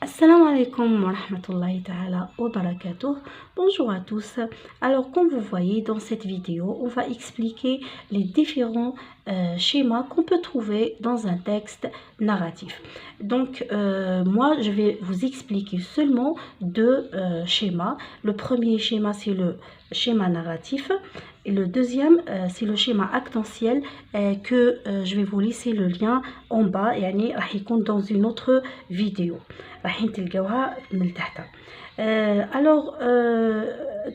Assalamu alaikum wa rahmatullahi ta'ala wa barakatuh. Bonjour à tous. Alors, comme vous voyez dans cette vidéo, on va expliquer les différents schémas qu'on peut trouver dans un texte narratif. Donc, moi, je vais vous expliquer seulement deux schémas. Le premier schéma, c'est le schéma narratif. Et le deuxième, c'est le schéma actantiel que je vais vous laisser le lien en bas et dans une autre vidéo. Alors,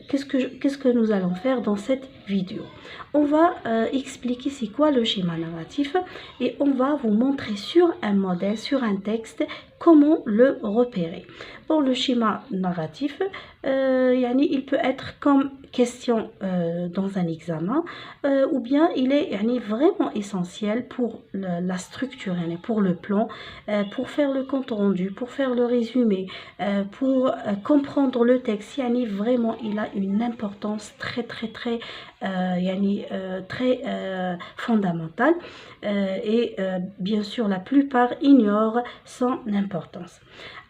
qu'est-ce que nous allons faire dans cette vidéo? On va expliquer c'est quoi le schéma narratif et on va vous montrer sur un modèle, sur un texte, comment le repérer. Pour le schéma narratif, il peut être comme question dans un examen ou bien il est vraiment essentiel pour la structure, pour le plan, pour faire le compte rendu, pour faire le résumé, pour comprendre le texte. Vraiment il a une importance très fondamentale et bien sûr la plupart ignorent son importance.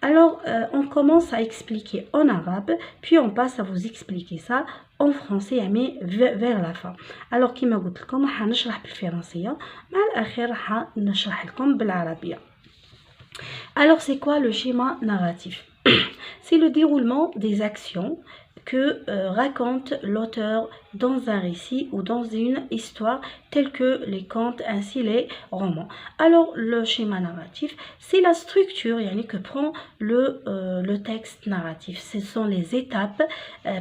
Alors on commence à expliquer en arabe puis on passe à vous expliquer ça en français mais vers la fin. Alors كما قلت لكم راح نشرح بالفرنسية مع الأخير راح نشرح لكم بالعربية. Alors c'est quoi le schéma narratif? C'est le déroulement des actions que raconte l'auteur dans un récit ou dans une histoire telle que les contes ainsi les romans. Alors le schéma narratif, c'est la structure que prend le texte narratif. Ce sont les étapes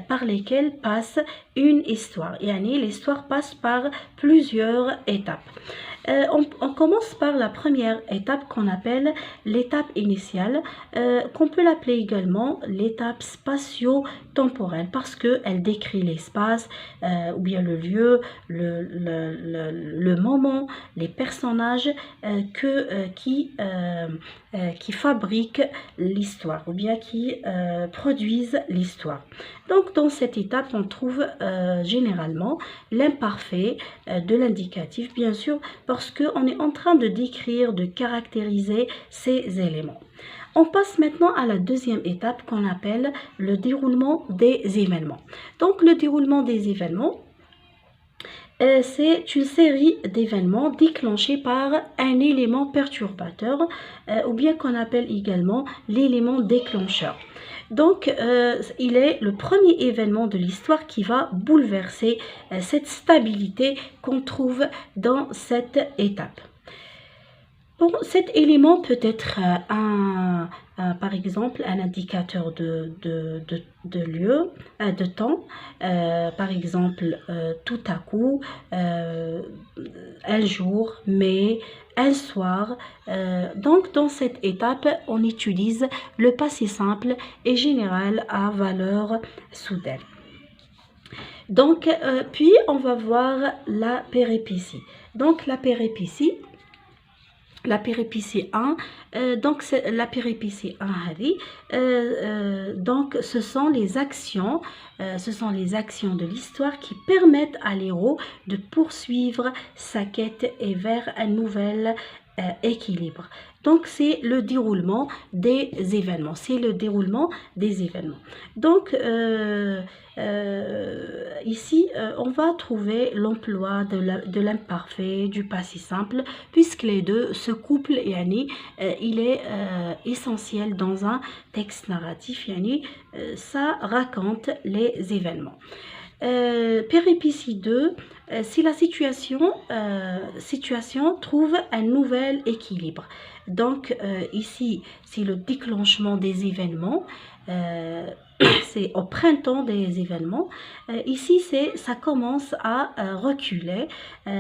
par lesquelles passe une histoire. L'histoire passe par plusieurs étapes. On commence par la première étape qu'on appelle l'étape initiale, qu'on peut l'appeler également l'étape spatio-temporelle parce qu'elle décrit l'espace ou bien le lieu, le moment, les personnages qui fabriquent l'histoire ou bien qui produisent l'histoire. Donc dans cette étape, on trouve généralement l'imparfait de l'indicatif, bien sûr, parce qu'on est en train de décrire, de caractériser ces éléments. On passe maintenant à la deuxième étape qu'on appelle le déroulement des événements. Donc le déroulement des événements, c'est une série d'événements déclenchés par un élément perturbateur ou bien qu'on appelle également l'élément déclencheur. Donc, il est le premier événement de l'histoire qui va bouleverser cette stabilité qu'on trouve dans cette étape. Bon, cet élément peut être par exemple un indicateur de lieu, de temps, par exemple tout à coup, un jour, mais un soir. Donc dans cette étape, on utilise le passé simple et général à valeur soudaine. Donc, puis on va voir la péripétie. Donc la péripétie 1, donc la péripétie 1 donc ce sont les actions de l'histoire qui permettent à l'héros de poursuivre sa quête et vers un nouvel équilibre. Donc c'est le déroulement des événements, donc ici on va trouver l'emploi de l'imparfait, du passé simple, puisque les deux se couplent et il est essentiel dans un texte narratif, ça raconte les événements. Péripétie 2, si la situation trouve un nouvel équilibre. Donc ici c'est le déclenchement des événements, c'est au printemps des événements. Ici ça commence à reculer,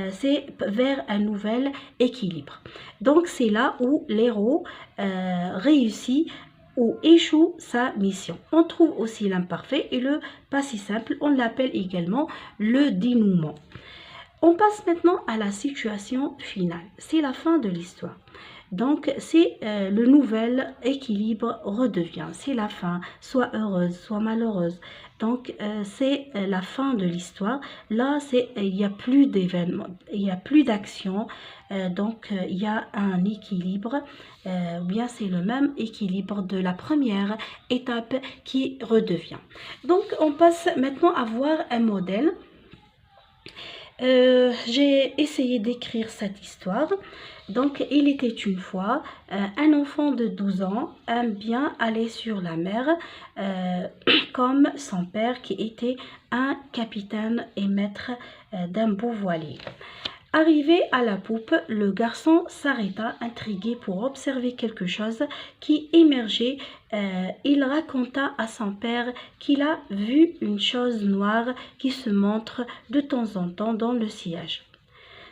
c'est vers un nouvel équilibre. Donc c'est là où l'héros réussit ou échoue sa mission. On trouve aussi l'imparfait et le passé simple, on l'appelle également le dénouement. On passe maintenant à la situation finale, c'est la fin de l'histoire. Donc c'est le nouvel équilibre redevient. C'est la fin, soit heureuse, soit malheureuse. Donc c'est la fin de l'histoire. Là, il n'y a plus d'événements, il n'y a plus d'action. Donc il y a un équilibre. Ou bien c'est le même équilibre de la première étape qui redevient. Donc on passe maintenant à voir un modèle. J'ai essayé d'écrire cette histoire. Donc, il était une fois un enfant de 12 ans aime bien aller sur la mer comme son père qui était un capitaine et maître d'un beau voilier. Arrivé à la poupe, le garçon s'arrêta intrigué pour observer quelque chose qui émergeait. Il raconta à son père qu'il a vu une chose noire qui se montre de temps en temps dans le sillage.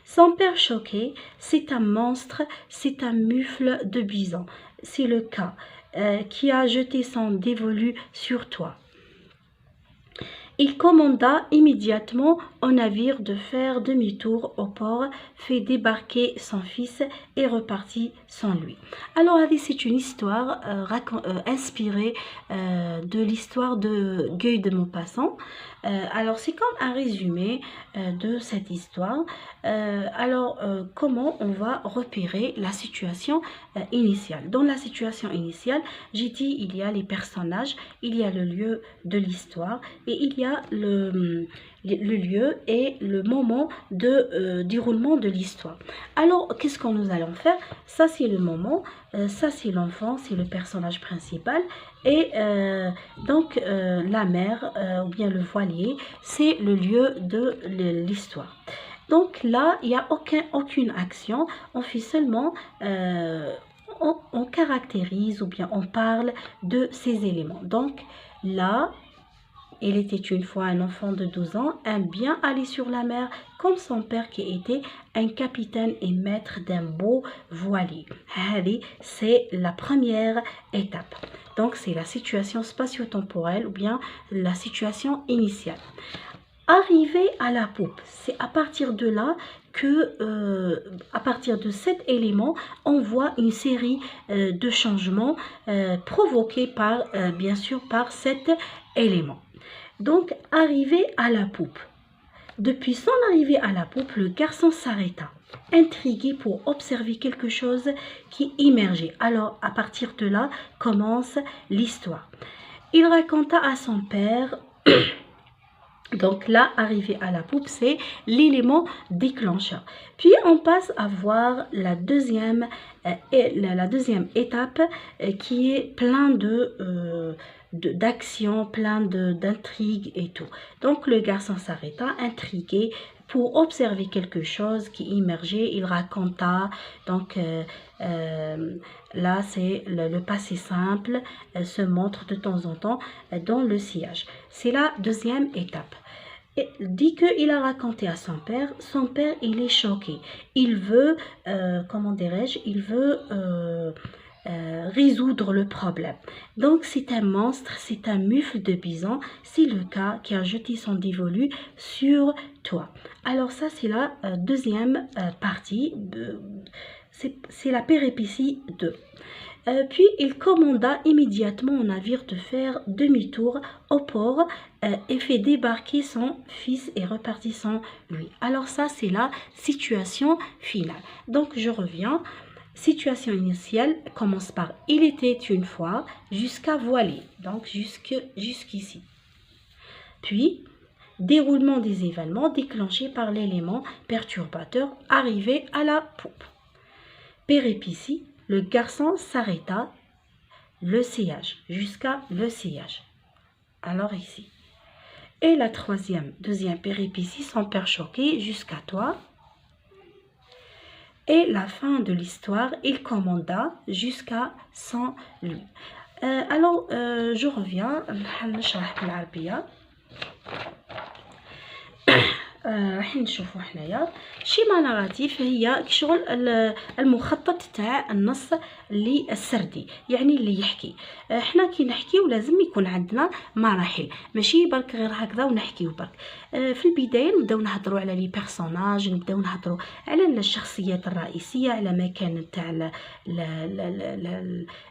Son père choqué, c'est un monstre, c'est un mufle de bison. C'est le cas qui a jeté son dévolu sur toi. Il commanda immédiatement au navire de faire demi-tour au port, fait débarquer son fils et repartit sans lui. Alors, c'est une histoire inspirée de l'histoire de Guy de Maupassant. Alors, c'est comme un résumé de cette histoire. Comment on va repérer la situation initiale? Dans la situation initiale, j'ai dit il y a les personnages, il y a le lieu de l'histoire et il y a le lieu et le moment de déroulement de l'histoire. Alors, qu'est-ce que nous allons faire? Ça, c'est le moment, ça, c'est l'enfant, c'est le personnage principal. Et la mer ou bien le voilier, c'est le lieu de l'histoire. Donc là, il n'y a aucune action, on fait seulement, on caractérise ou bien on parle de ces éléments. Donc là, il était une fois un enfant de 12 ans, aime bien aller sur la mer comme son père qui était un capitaine et maître d'un beau voilier. C'est la première étape. Donc c'est la situation spatio-temporelle ou bien la situation initiale. Arrivé à la poupe, c'est à partir de là que, à partir de cet élément, on voit une série de changements provoqués par, bien sûr, par cet élément. Donc, arrivé à la poupe. Depuis son arrivée à la poupe, le garçon s'arrêta, intrigué pour observer quelque chose qui émergeait. Alors, à partir de là, commence l'histoire. Il raconta à son père... Donc là, arrivé à la poupe, c'est l'élément déclencheur. Puis on passe à voir la deuxième étape qui est plein d'actions, plein d'intrigues et tout. Donc le garçon s'arrêta, intrigué, pour observer quelque chose qui émergeait. Il raconta, donc là c'est le passé simple, se montre de temps en temps dans le sillage. C'est la deuxième étape. Et dit qu'il a raconté à son père il est choqué. Il veut, comment dirais-je, il veut résoudre le problème. Donc c'est un monstre, c'est un mufle de bison, c'est le cas qui a jeté son dévolu sur toi. Alors ça c'est la deuxième partie, c'est la péripétie 2. Puis il commanda immédiatement au navire de faire demi-tour au port et fait débarquer son fils et repartit sans lui. Alors ça c'est la situation finale. Donc je reviens. Situation initiale commence par il était une fois jusqu'à voilier, donc jusqu'ici. Puis déroulement des événements déclenchés par l'élément perturbateur arrivé à la poupe. Péripétie. Le garçon s'arrêta, le sillage, jusqu'à le sillage. Alors ici. Et la deuxième péripétie, son père choqué, jusqu'à toi. Et la fin de l'histoire, il commanda jusqu'à sans lui. Je reviens. راح نشوفوا حنايا شيما ناراتيف هي شغل المخطط تاع النص اللي السردي يعني اللي يحكي. حنا كي نحكيو لازم يكون عندنا مراحل ماشي برك غير هكذا ونحكيو برك. في البدايه نبداو نهضروا على لي بيرسوناج، نبداو نهضروا على الشخصيات الرئيسيه، على مكان تاع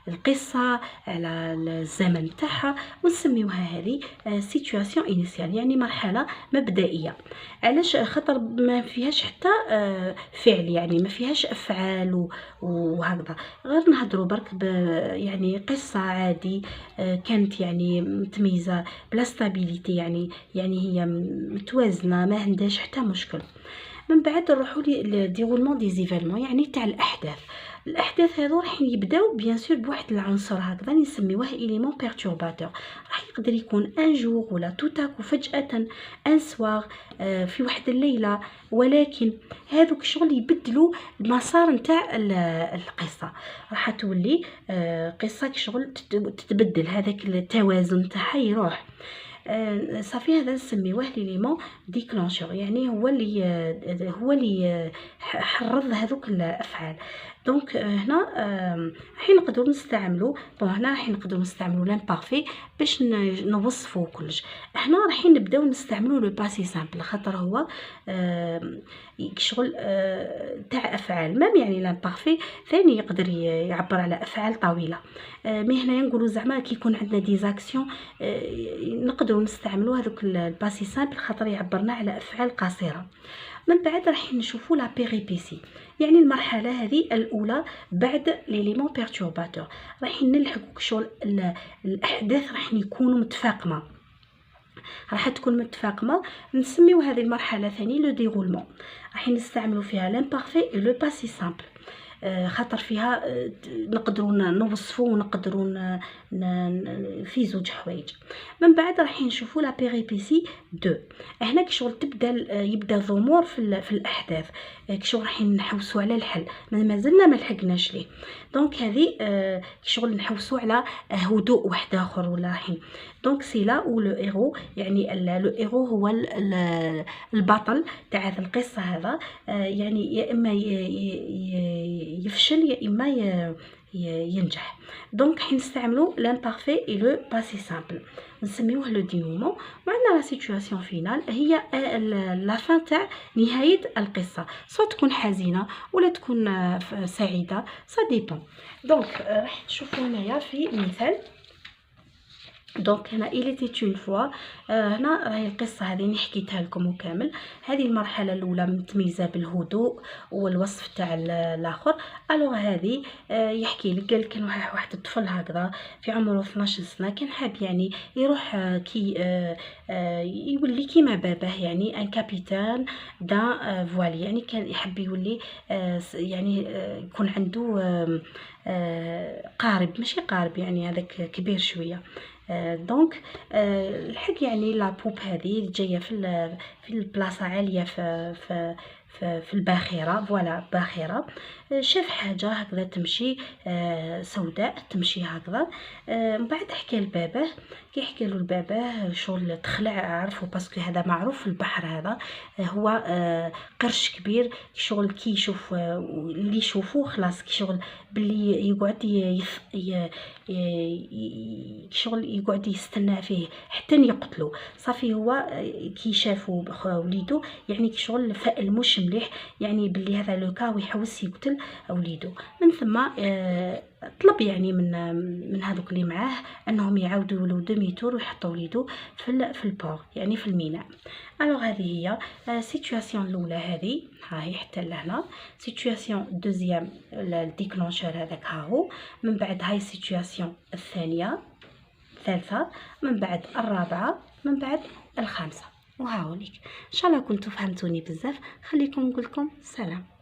القصه، على الزمن تاعها، ونسميوها هذه سيتواسيون انيسيال، يعني مرحله مبدئيه. علاش؟ خاطر ما فيهاش حتى فعل، يعني ما فيهاش افعال وهكذا، غير نهضروا برك يعني قصه عادي كانت يعني متميزه بلا ستابيليتي، يعني هي متوازنه، ما عندهاش حتى مشكل. من بعد نروحوا لي ديغولمون دي زيفينمون، يعني تاع الاحداث هذو راح يبداو بيان سور بواحد العنصر هكذا نسميوه إليمون بيرتورباتور. راح يقدر يكون ان جور ولا توتاك وفجاه ان سوار، في واحد الليله، ولكن هذوك شغل يبدلوا المسار نتاع القصه، راح تولي قصه شغل تتبدل، هذاك التوازن تاعها يروح. صافي هذا نسميوه ليليمون ديكلونشور، يعني هو اللي حرض هذوك الافعال. دونك هنا راح نقدروا نستعملوا هنا راح نقدروا نستعملوا لامبارفي باش نوصفوا كلش. احنا راح نبداو نستعملوا لو باسي سامبل، خاطر هو شغل تاع افعال مام، يعني لامبارفي ثاني يقدر يعبر على افعال طويله. مي هنايا نقولوا زعما كي يكون عندنا دي زاكسيون نقدروا نستعملوا هذوك الباسي سامبل، خاطر يعبرنا على افعال قصيره. من بعد راح نشوفوا لا بيريبيسي، يعني المرحله هذه الاولى بعد ليليمون بيرتورباتور، راح نلحقوا شغل الاحداث راح يكونوا متفاقمه، راح تكون متفاقمه. نسميو هذه المرحله ثاني لو ديغولمون، راح نستعملوا فيها لامبارفي و لو باسي سامبل، خاطر فيها نقدروا نوصفوا ونقدروا في زوج حوايج. من بعد راح نشوفوا لا بيريبيسي 2. هنا كشغل يبدا الضمور في الاحداث، كشغل راح نحوسوا على الحل، مازلنا ما لحقناش ليه. دونك هذه كشغل نحوسوا على هدوء واحد اخر، ولا راح دونك سي لا او لو هيرو، يعني لو هيرو هو البطل تاع هذه القصه هذا، يعني يا اما يفشل يا اما ينجح. دونك حين نستعملوا لامبارفي اي لو باسي سامبل، نسميوه لو دينومون. وعندنا لا سيتواسيون فينال، هي لا فان تاع نهايه القصه، سواء تكون حزينه ولا تكون سعيده، سا ديبون. دونك راح تشوفوا هنايا في مثال. دونك هنا إلي تيت اون فوا، هنا راهي القصه هذه حكيتها لكم وكامل. هذه المرحله الاولى متميزه بالهدوء والوصف تاع الاخر. الوغ هذه يحكي لك، قال كان واحد الطفل هكذا في عمره 12 سنه، كان حاب يعني يروح كي يولي كيما باباه، يعني ان كابيتان دان فوالي، يعني كان يحب يولي يعني يكون عنده قارب، ماشي قارب يعني هذاك كبير شويه. دونك الحق يعني لا بوب هذه جايه في البلاصه عاليه في الباخره، فوالا باخره. شاف حاجه هكذا تمشي سوداء، تمشي هكذا. من بعد حكى لباباه، كي حكى له لباباه شغل تخلع، عرفوا باسكو هذا معروف في البحر، هذا هو قرش كبير، شغل كي يشوف اللي يشوفوه خلاص، كي شغل باللي يقعد شغل يقعد يستنى فيه حتى يقتلوا. صافي هو كي شافوا وليدو، يعني كي شغل فائل مش مليح، يعني باللي هذا لوكا ويحوس يقتل وليدو. من ثم طلب يعني من هذوك اللي معاه انهم يعاودوا يولوا دومي تور ويحطوا وليدو في البور، يعني في الميناء. الوغ هذه هي سيتواسيون الاولى، هذه هاهي حتى لهنا. سيتواسيون دوزيام الديكلونشور هذاك هاهو. من بعد هاي سيتواسيون الثانيه، الثالثه، من بعد الرابعه، من بعد الخامسه. وهاوليك ان شاء الله كنتوا فهمتوني بزاف. خليكم نقول لكم سلام.